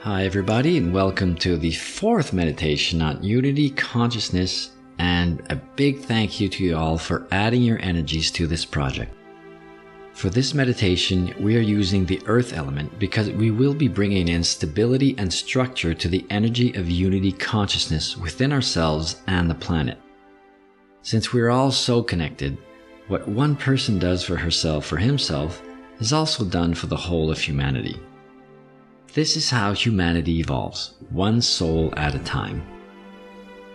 Hi everybody, and welcome to the fourth meditation on Unity Consciousness, and a big thank you to you all for adding your energies to this project. For this meditation, we are using the Earth element because we will be bringing in stability and structure to the energy of Unity Consciousness within ourselves and the planet. Since we are all so connected, what one person does for herself or himself is also done for the whole of humanity. This is how humanity evolves, one soul at a time.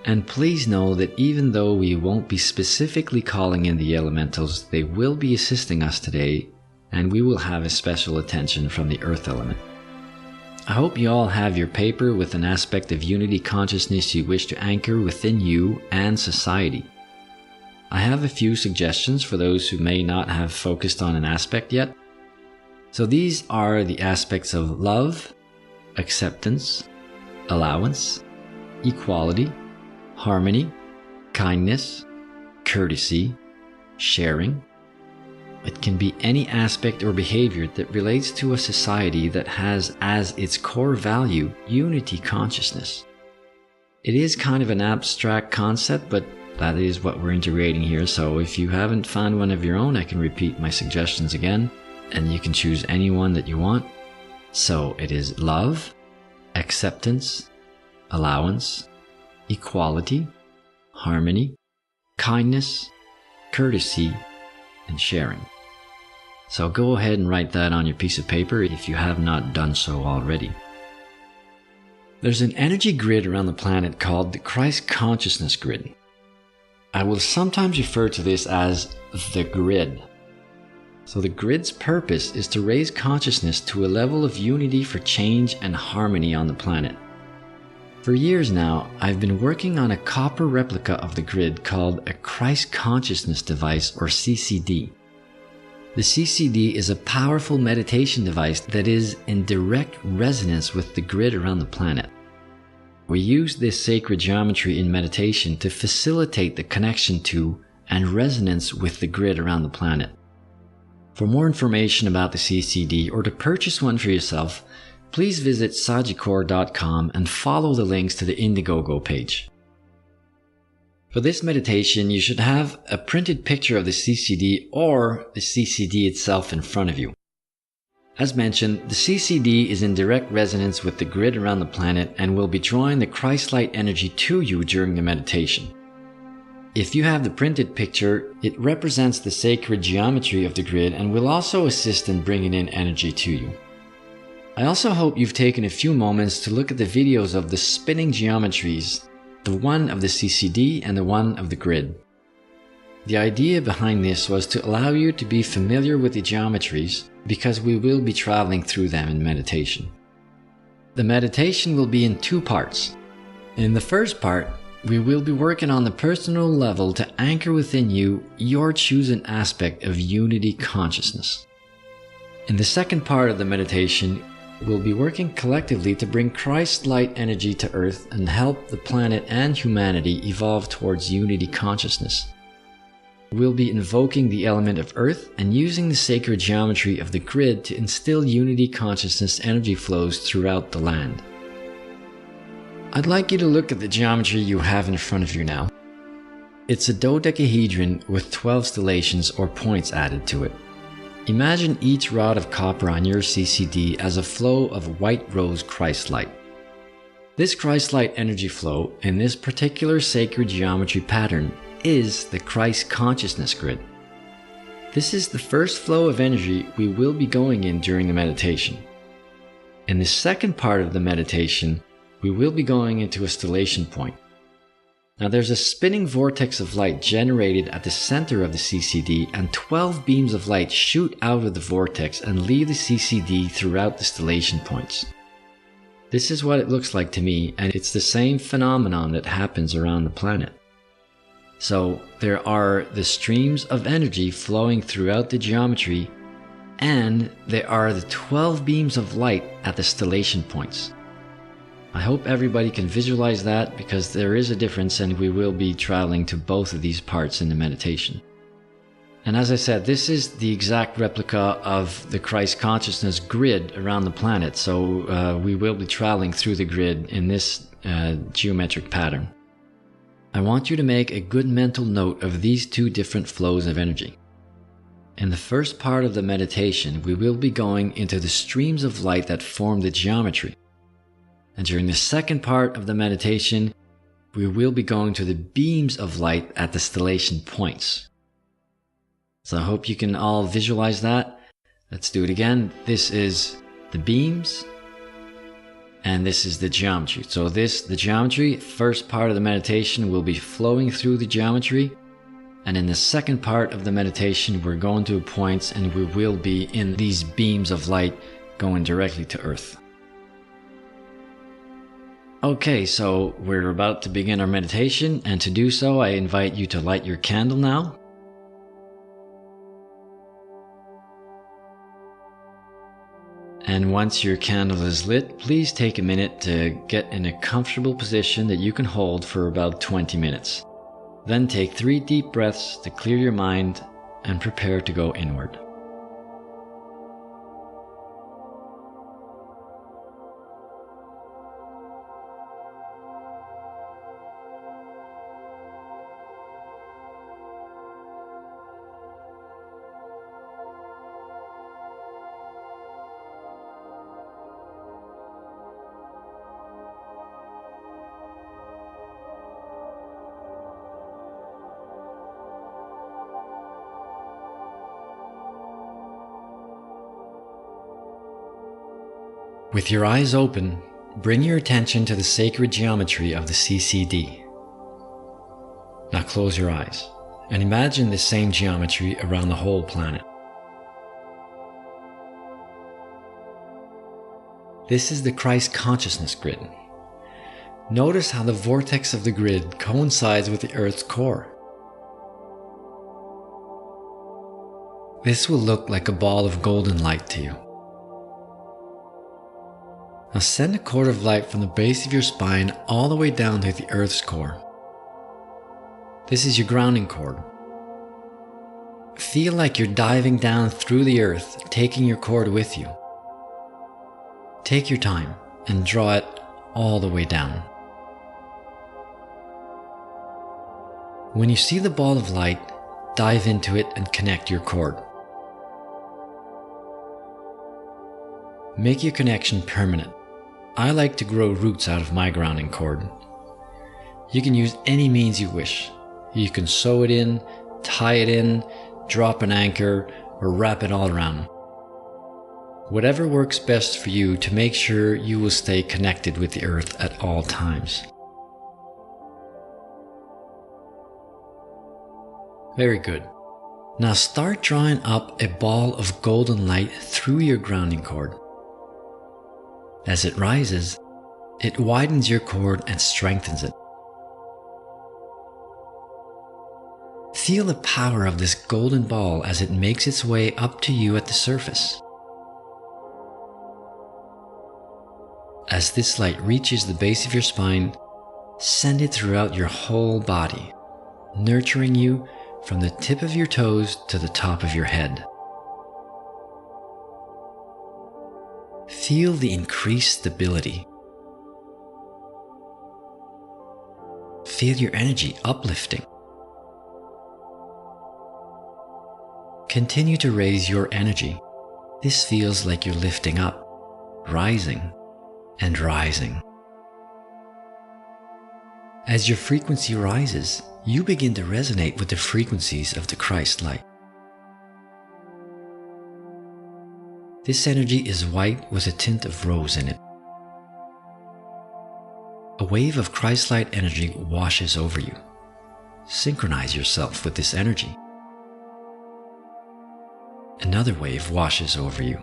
And please know that even though we won't be specifically calling in the elementals, they will be assisting us today, and we will have a special attention from the Earth element. I hope you all have your paper with an aspect of Unity Consciousness you wish to anchor within you and society. I have a few suggestions for those who may not have focused on an aspect yet. So these are the aspects of love, acceptance, allowance, equality, harmony, kindness, courtesy, sharing. It can be any aspect or behavior that relates to a society that has as its core value unity consciousness. It is kind of an abstract concept, but that is what we're integrating here. So if you haven't found one of your own, I can repeat my suggestions again, and you can choose any one that you want. So it is love, acceptance, allowance, equality, harmony, kindness, courtesy, and sharing. So go ahead and write that on your piece of paper if you have not done so already. There's an energy grid around the planet called the Christ Consciousness Grid. I will sometimes refer to this as the grid. So the grid's purpose is to raise consciousness to a level of unity for change and harmony on the planet. For years now, I've been working on a copper replica of the grid called a Christ Consciousness device, or CCD. The CCD is a powerful meditation device that is in direct resonance with the grid around the planet. We use this sacred geometry in meditation to facilitate the connection to and resonance with the grid around the planet. For more information about the CCD or to purchase one for yourself, please visit sagicor.com and follow the links to the Indiegogo page. For this meditation, you should have a printed picture of the CCD or the CCD itself in front of you. As mentioned, the CCD is in direct resonance with the grid around the planet and will be drawing the Christ light energy to you during the meditation. If you have the printed picture, it represents the sacred geometry of the grid and will also assist in bringing in energy to you. I also hope you've taken a few moments to look at the videos of the spinning geometries, the one of the CCD and the one of the grid. The idea behind this was to allow you to be familiar with the geometries because we will be traveling through them in meditation. The meditation will be in two parts. In the first part, we will be working on the personal level to anchor within you your chosen aspect of unity consciousness. In the second part of the meditation, we'll be working collectively to bring Christ light energy to Earth and help the planet and humanity evolve towards unity consciousness. We'll be invoking the element of Earth and using the sacred geometry of the grid to instill unity consciousness energy flows throughout the land. I'd like you to look at the geometry you have in front of you now. It's a dodecahedron with 12 stellations or points added to it. Imagine each rod of copper on your CCD as a flow of white rose Christ light. This Christ light energy flow in this particular sacred geometry pattern is the Christ Consciousness Grid. This is the first flow of energy we will be going in during the meditation. In the second part of the meditation, we will be going into a stellation point. Now there's a spinning vortex of light generated at the center of the CCD, and 12 beams of light shoot out of the vortex and leave the CCD throughout the stellation points. This is what it looks like to me, and it's the same phenomenon that happens around the planet. So there are the streams of energy flowing throughout the geometry, and there are the 12 beams of light at the stellation points. I hope everybody can visualize that because there is a difference, and we will be traveling to both of these parts in the meditation. And as I said, this is the exact replica of the Christ consciousness grid around the planet. So we will be traveling through the grid in this geometric pattern. I want you to make a good mental note of these two different flows of energy. In the first part of the meditation, we will be going into the streams of light that form the geometry. And during the second part of the meditation, we will be going to the beams of light at the stellation points. So I hope you can all visualize that. Let's do it again. This is the beams, and this is the geometry. So the geometry, first part of the meditation, will be flowing through the geometry. And in the second part of the meditation, we're going to points and we will be in these beams of light going directly to Earth. Okay, so we're about to begin our meditation, and to do so, I invite you to light your candle now. And once your candle is lit, please take a minute to get in a comfortable position that you can hold for about 20 minutes. Then take 3 deep breaths to clear your mind and prepare to go inward. With your eyes open, bring your attention to the sacred geometry of the CCD. Now close your eyes and imagine the same geometry around the whole planet. This is the Christ consciousness grid. Notice how the vortex of the grid coincides with the Earth's core. This will look like a ball of golden light to you. Now send a cord of light from the base of your spine all the way down to the Earth's core. This is your grounding cord. Feel like you're diving down through the earth, taking your cord with you. Take your time and draw it all the way down. When you see the ball of light, dive into it and connect your cord. Make your connection permanent. I like to grow roots out of my grounding cord. You can use any means you wish. You can sew it in, tie it in, drop an anchor, or wrap it all around. Whatever works best for you to make sure you will stay connected with the earth at all times. Very good. Now start drawing up a ball of golden light through your grounding cord. As it rises, it widens your cord and strengthens it. Feel the power of this golden ball as it makes its way up to you at the surface. As this light reaches the base of your spine, send it throughout your whole body, nurturing you from the tip of your toes to the top of your head. Feel the increased stability. Feel your energy uplifting. Continue to raise your energy. This feels like you're lifting up, rising and rising. As your frequency rises, you begin to resonate with the frequencies of the Christ light. This energy is white with a tint of rose in it. A wave of Christ light energy washes over you. Synchronize yourself with this energy. Another wave washes over you.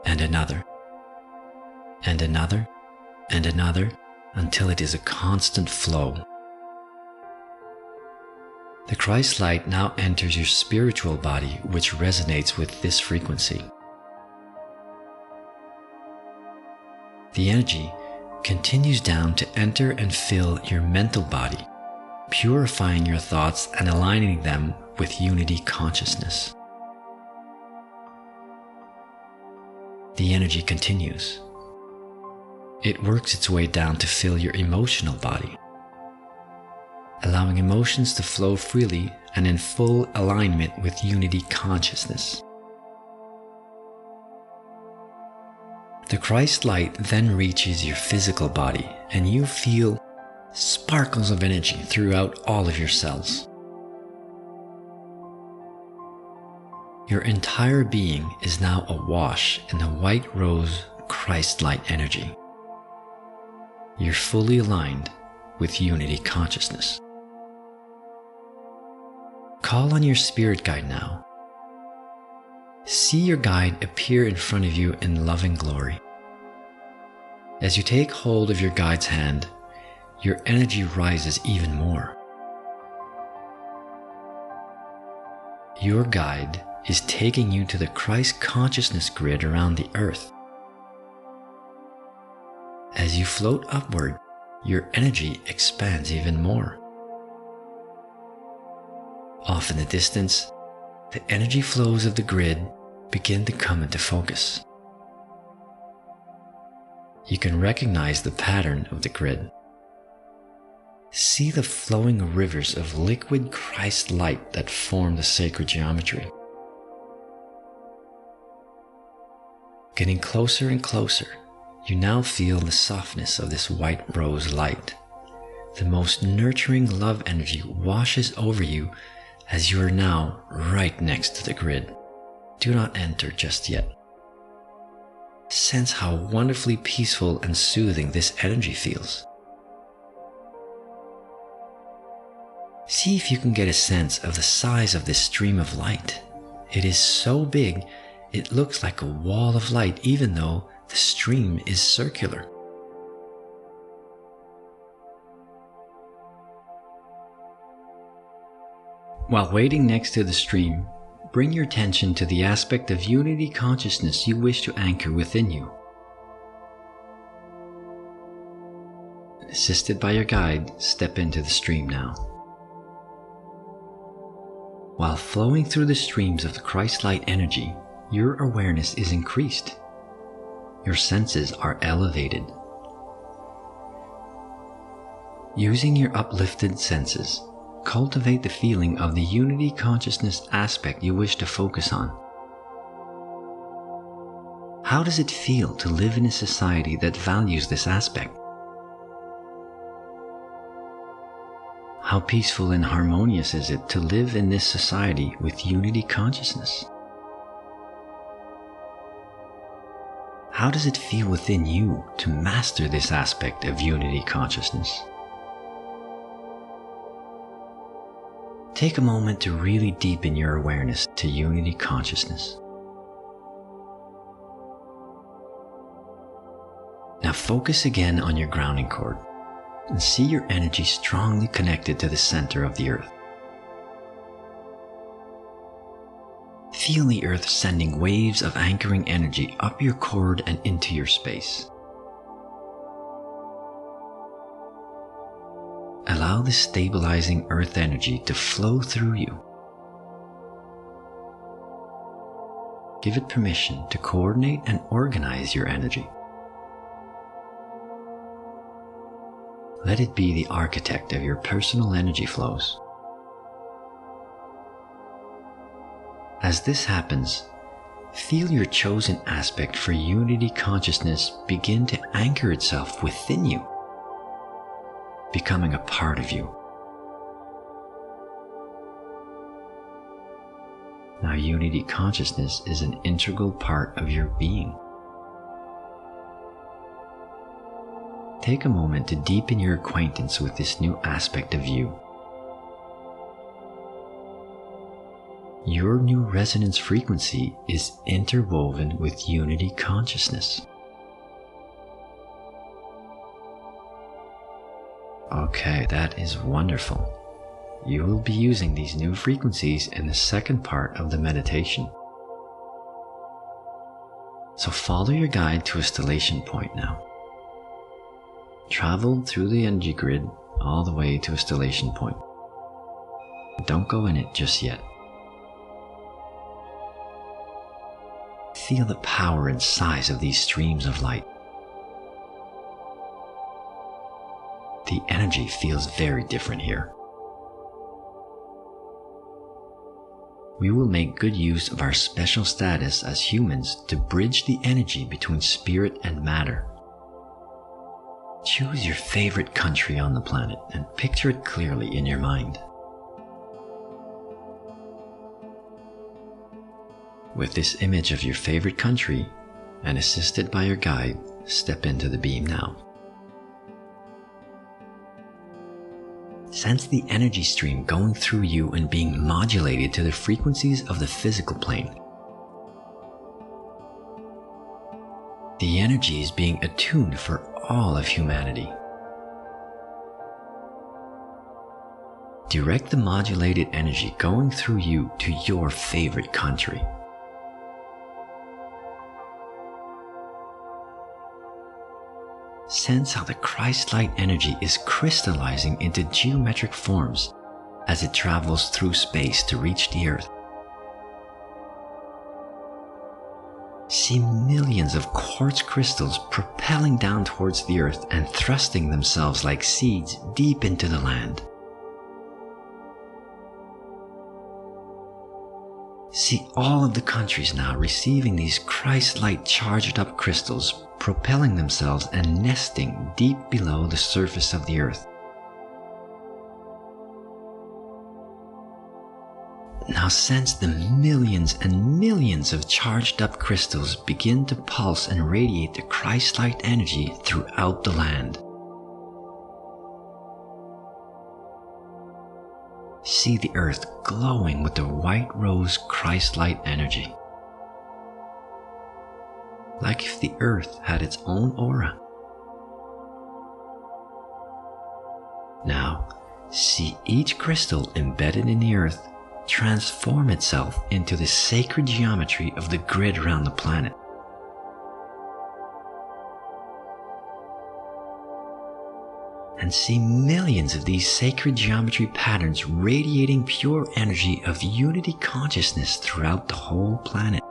And another. And another. And another, until it is a constant flow. The Christ light now enters your spiritual body, which resonates with this frequency. The energy continues down to enter and fill your mental body, purifying your thoughts and aligning them with unity consciousness. The energy continues. It works its way down to fill your emotional body, allowing emotions to flow freely and in full alignment with unity consciousness. The Christ light then reaches your physical body and you feel sparkles of energy throughout all of your cells. Your entire being is now awash in the white rose Christ light energy. You're fully aligned with unity consciousness. Call on your spirit guide now. See your guide appear in front of you in loving glory. As you take hold of your guide's hand, your energy rises even more. Your guide is taking you to the Christ consciousness grid around the earth. As you float upward, your energy expands even more. Off in the distance, the energy flows of the grid begin to come into focus. You can recognize the pattern of the grid. See the flowing rivers of liquid Christ light that form the sacred geometry. Getting closer and closer, you now feel the softness of this white rose light. The most nurturing love energy washes over you as you are now right next to the grid. Do not enter just yet. Sense how wonderfully peaceful and soothing this energy feels. See if you can get a sense of the size of this stream of light. It is so big, it looks like a wall of light even though the stream is circular. While waiting next to the stream, bring your attention to the aspect of unity consciousness you wish to anchor within you. Assisted by your guide, step into the stream now. While flowing through the streams of the Christ light energy, your awareness is increased. Your senses are elevated. Using your uplifted senses, cultivate the feeling of the unity consciousness aspect you wish to focus on. How does it feel to live in a society that values this aspect? How peaceful and harmonious is it to live in this society with unity consciousness? How does it feel within you to master this aspect of unity consciousness? Take a moment to really deepen your awareness to unity consciousness. Now focus again on your grounding cord and see your energy strongly connected to the center of the earth. Feel the earth sending waves of anchoring energy up your cord and into your space. Allow the stabilizing earth energy to flow through you. Give it permission to coordinate and organize your energy. Let it be the architect of your personal energy flows. As this happens, feel your chosen aspect for unity consciousness begin to anchor itself within you, becoming a part of you. Now, unity consciousness is an integral part of your being. Take a moment to deepen your acquaintance with this new aspect of you. Your new resonance frequency is interwoven with unity consciousness. Okay, that is wonderful. You will be using these new frequencies in the second part of the meditation. So follow your guide to a stellation point now. Travel through the energy grid all the way to a stellation point. Don't go in it just yet. feel the power and size of these streams of light. The energy feels very different here. We will make good use of our special status as humans to bridge the energy between spirit and matter. Choose your favorite country on the planet and picture it clearly in your mind. With this image of your favorite country, and assisted by your guide, step into the beam now. Sense the energy stream going through you and being modulated to the frequencies of the physical plane. The energy is being attuned for all of humanity. Direct the modulated energy going through you to your favorite country. Sense how the Christ-light energy is crystallizing into geometric forms as it travels through space to reach the earth. See millions of quartz crystals propelling down towards the earth and thrusting themselves like seeds deep into the land. See all of the countries now receiving these Christ-light charged up crystals, propelling themselves and nesting deep below the surface of the earth. Now sense the millions and millions of charged up crystals begin to pulse and radiate the Christ-light energy throughout the land. See the earth glowing with the white rose Christ-light energy. Like if the earth had its own aura. Now, see each crystal embedded in the earth transform itself into the sacred geometry of the grid around the planet. And see millions of these sacred geometry patterns radiating pure energy of unity consciousness throughout the whole planet.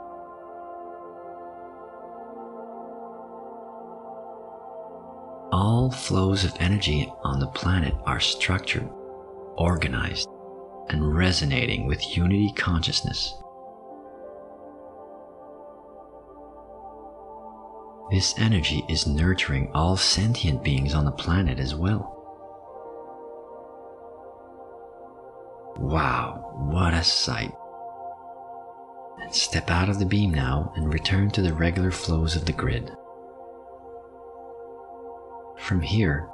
All flows of energy on the planet are structured, organized, and resonating with unity consciousness. This energy is nurturing all sentient beings on the planet as well. Wow, what a sight! And step out of the beam now and return to the regular flows of the grid. From here,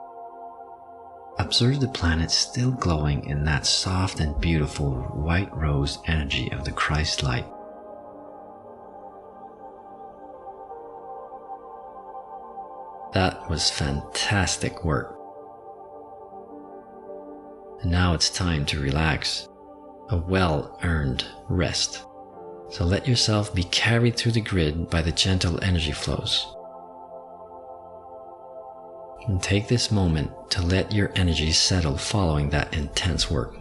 observe the planet still glowing in that soft and beautiful white rose energy of the Christ light. That was fantastic work. And now it's time to relax, a well-earned rest. So let yourself be carried through the grid by the gentle energy flows. And take this moment to let your energy settle following that intense work.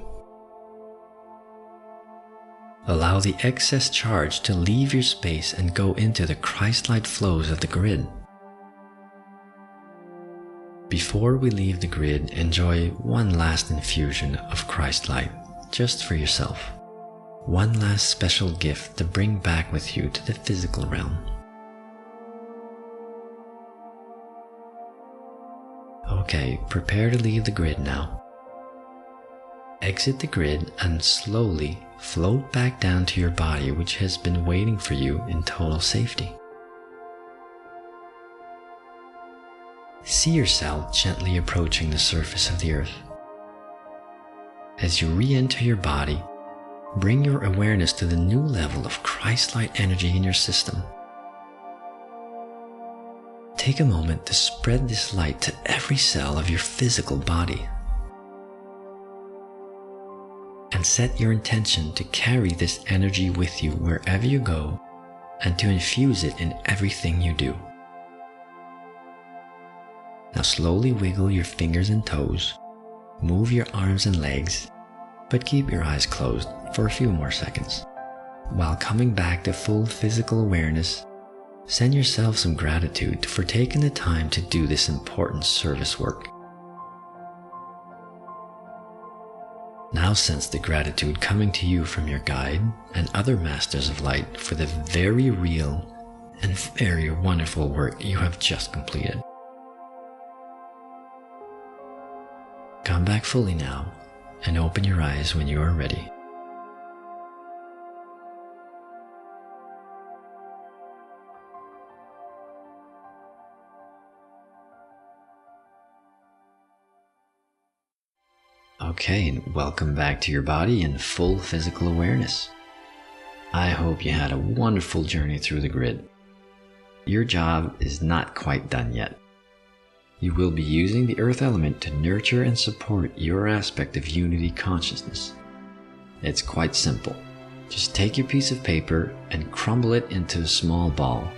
Allow the excess charge to leave your space and go into the Christ-light flows of the grid. Before we leave the grid, enjoy one last infusion of Christ light, just for yourself. One last special gift to bring back with you to the physical realm. Okay, prepare to leave the grid now. Exit the grid and slowly float back down to your body, which has been waiting for you in total safety. See yourself gently approaching the surface of the earth. As you re-enter your body, bring your awareness to the new level of Christ-light energy in your system. Take a moment to spread this light to every cell of your physical body. And set your intention to carry this energy with you wherever you go and to infuse it in everything you do. Now slowly wiggle your fingers and toes, move your arms and legs, but keep your eyes closed for a few more seconds. While coming back to full physical awareness, Send yourself some gratitude for taking the time to do this important service work. Now sense the gratitude coming to you from your guide and other masters of light for the very real and very wonderful work you have just completed. Come back fully now and open your eyes when you are ready. Okay, and welcome back to your body in full physical awareness. I hope you had a wonderful journey through the grid. Your job is not quite done yet. You will be using the earth element to nurture and support your aspect of unity consciousness. It's quite simple. Just take your piece of paper and crumble it into a small ball.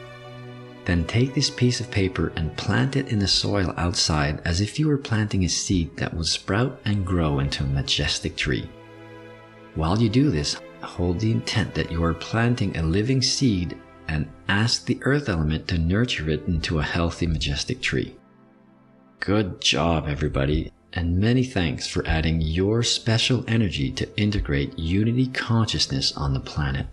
Then take this piece of paper and plant it in the soil outside as if you were planting a seed that will sprout and grow into a majestic tree. While you do this, hold the intent that you are planting a living seed and ask the earth element to nurture it into a healthy, majestic tree. Good job, everybody, and many thanks for adding your special energy to integrate unity consciousness on the planet.